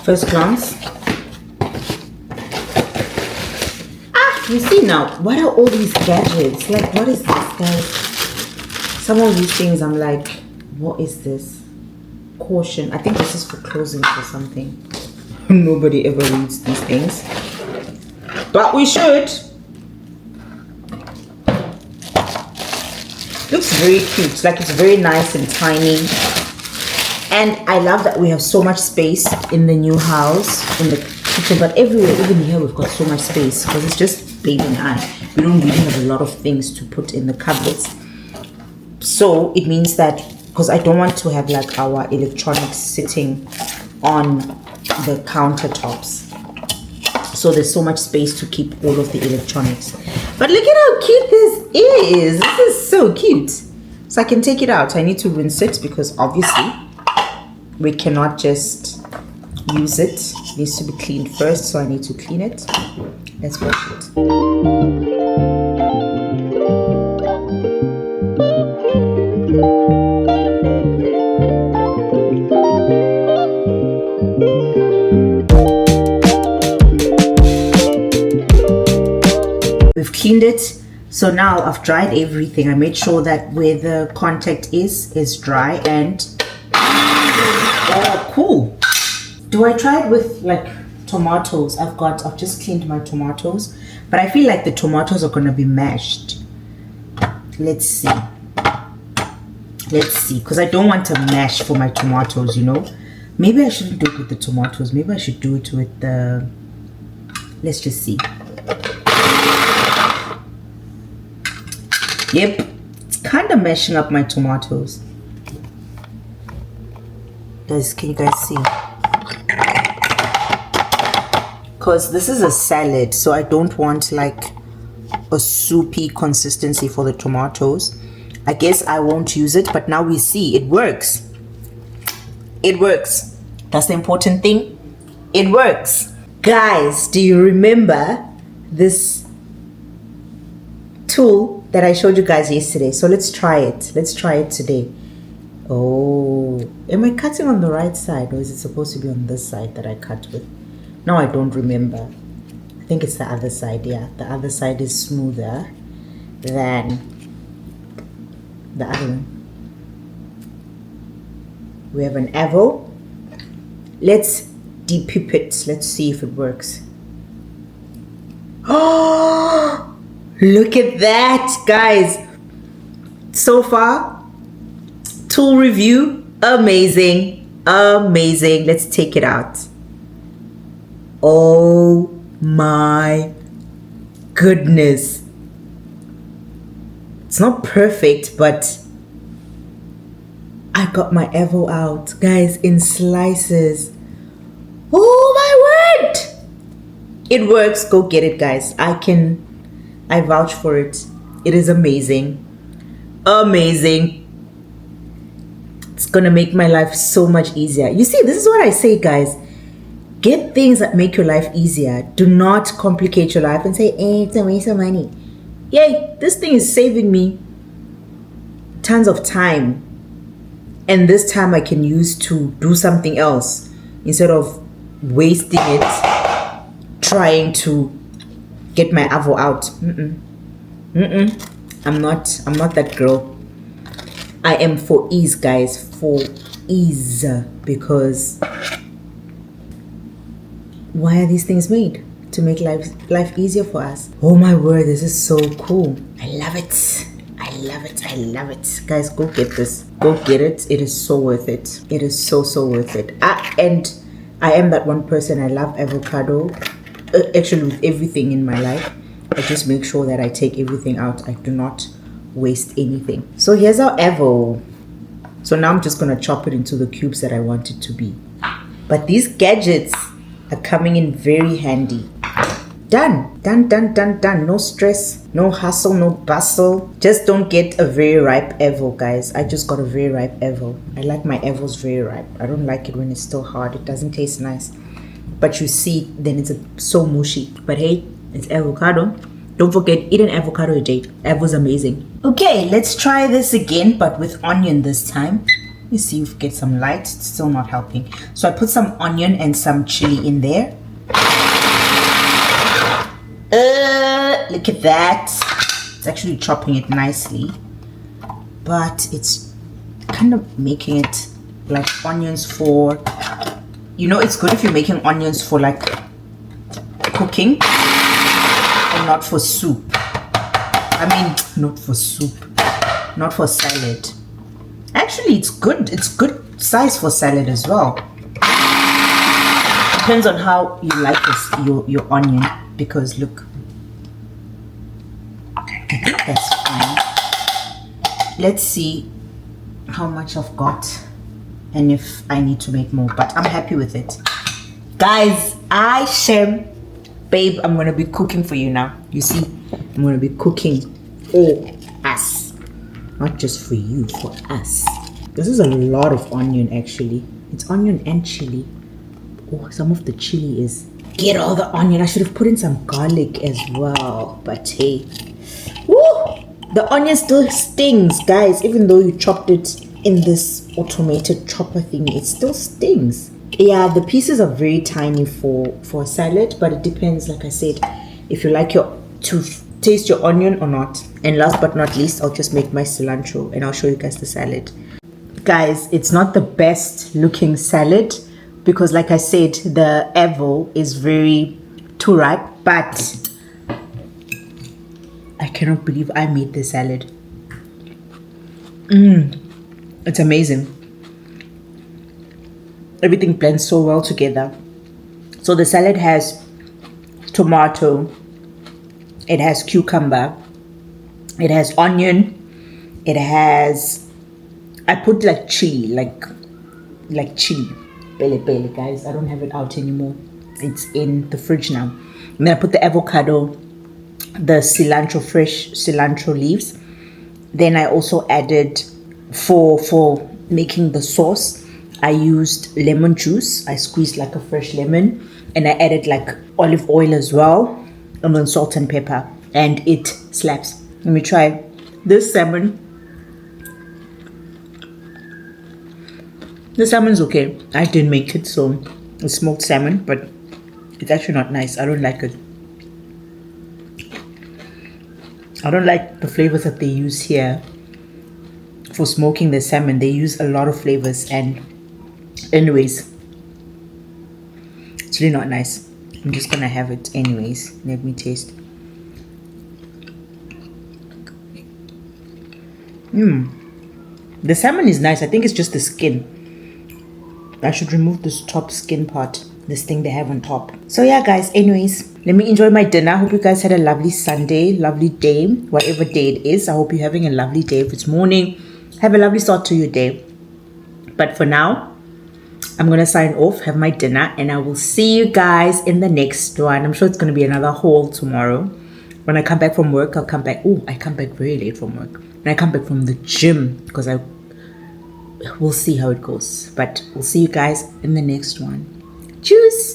first glance. You see now, what are all these gadgets? Like, what is this, guys? Some of these things, I'm like, what is this? Caution. I think this is for closing or something. Nobody ever reads these things. But we should. Looks very cute. Like, it's very nice and tiny. And I love that we have so much space in the new house, in the kitchen, but everywhere, even here, we've got so much space because it's just baby and I. We don't really have a lot of things to put in the cupboards. So it means that, because I don't want to have like our electronics sitting on the countertops. So there's so much space to keep all of the electronics. But look at how cute this is. This is so cute. So I can take it out. I need to rinse it because obviously we cannot just use it. It needs to be cleaned first, so I need to clean it. Let's wash it. We've cleaned it. So now I've dried everything. I made sure that where the contact is dry and oh, cool. Do I try it with like tomatoes? I've just cleaned my tomatoes, but I feel like the tomatoes are gonna be mashed. Let's see, because I don't want to mash for my tomatoes, you know. Maybe I shouldn't do it with the tomatoes. Maybe I should do it with the, let's just see. Yep, it's kind of mashing up my tomatoes. Guys, can you guys see? Because this is a salad, so I don't want like a soupy consistency for the tomatoes. I guess I won't use it, but now we see it works. It works. That's the important thing. It works. Guys, do you remember this tool that I showed you guys yesterday? So let's try it. Let's try it today. Oh, am I cutting on the right side, or is it supposed to be on this side that I cut with? No, I don't remember. I think it's the other side. Yeah, the other side is smoother than the other one. We have an avo. Let's depip it. Let's see if it works. Oh, look at that, guys. So far, tool review, amazing, amazing. Let's take it out. Oh my goodness. It's not perfect, but I got my Evo out, guys, in slices. Oh my word! It works. Go get it, guys. I vouch for it. It is amazing. Amazing. It's gonna make my life so much easier. You see, this is what I say, guys. Get things that make your life easier. Do not complicate your life and say, it's a waste of money. Yay, this thing is saving me tons of time. And this time I can use to do something else instead of wasting it trying to get my avo out. I'm not that girl. I am for ease, guys, for ease, because why are these things made? To make life easier for us. Oh my word, this is so cool. I love it. I love it. I love it. Guys, go get this. Go get it. It is so worth it. It is so worth it. And I am that one person. I love avocado. Actually, with everything in my life, I just make sure that I take everything out. I do not waste anything. So here's our avo. So now I'm just going to chop it into the cubes that I want it to be. But these gadgets are coming in very handy. Done. No stress, no hustle, no bustle. Just don't get a very ripe evo, guys. I just got a very ripe evo. I like my evos very ripe. I don't like it when it's still hard. It doesn't taste nice. But you see, then it's so mushy. But hey, it's avocado. Don't forget, eat an avocado a day. Evo's amazing. Okay, let's try this again, but with onion this time. Let me see if we get some light. It's still not helping. So I put some onion and some chili in there. Look at that. It's actually chopping it nicely, but it's kind of making it like onions for, you know, it's good if you're making onions for like cooking and not for soup. I mean, not for soup, not for salad. Actually, it's good size for salad as well. Depends on how you like this, your onion, because look, I think that's fine. Let's see how much I've got and if I need to make more, but I'm happy with it. Guys, babe, I'm gonna be cooking for you now. You see, I'm gonna be cooking for us, not just for you, for us. This is a lot of onion actually. It's onion and chili. Oh, some of the chili is, get all the onion. I should have put in some garlic as well, but hey. Woo! The onion still stings, guys. Even though you chopped it in this automated chopper thing, it still stings. Yeah, the pieces are very tiny for a salad, but it depends, like I said, if you like to taste your onion or not. And last but not least, I'll just make my cilantro and I'll show you guys the salad. Guys, it's not the best looking salad because, like I said, the apple is very too ripe, but I cannot believe I made this salad. It's amazing. Everything blends so well together. So the salad has tomato, it has cucumber, it has onion, it has, I put like chili, like chili, pele, guys. I don't have it out anymore. It's in the fridge now. And then I put the avocado, the cilantro, fresh cilantro leaves. Then I also added, for making the sauce, I used lemon juice. I squeezed like a fresh lemon, and I added like olive oil as well, and then salt and pepper, and it slaps. Let me try this salmon. The salmon's okay. I didn't make it, so it's smoked salmon, but it's actually not nice. I don't like it. I don't like the flavors that they use here for smoking the salmon. They use a lot of flavors, and anyways, it's really not nice. I'm just gonna have it anyways. Let me taste. The salmon is nice. I think it's just the skin. I should remove this top skin part, this thing they have on top. So yeah, guys, anyways, let me enjoy my dinner. Hope you guys had a lovely Sunday, lovely day, whatever day it is. I hope you're having a lovely day. If it's morning, have a lovely start to your day. But for now, I'm gonna sign off, have my dinner, and I will see you guys in the next one. I'm sure it's gonna be another haul tomorrow. When I come back from work, I'll come back. Oh, I come back very late from work. When I come back from the gym, because we'll see how it goes. But we'll see you guys in the next one. Tschüss!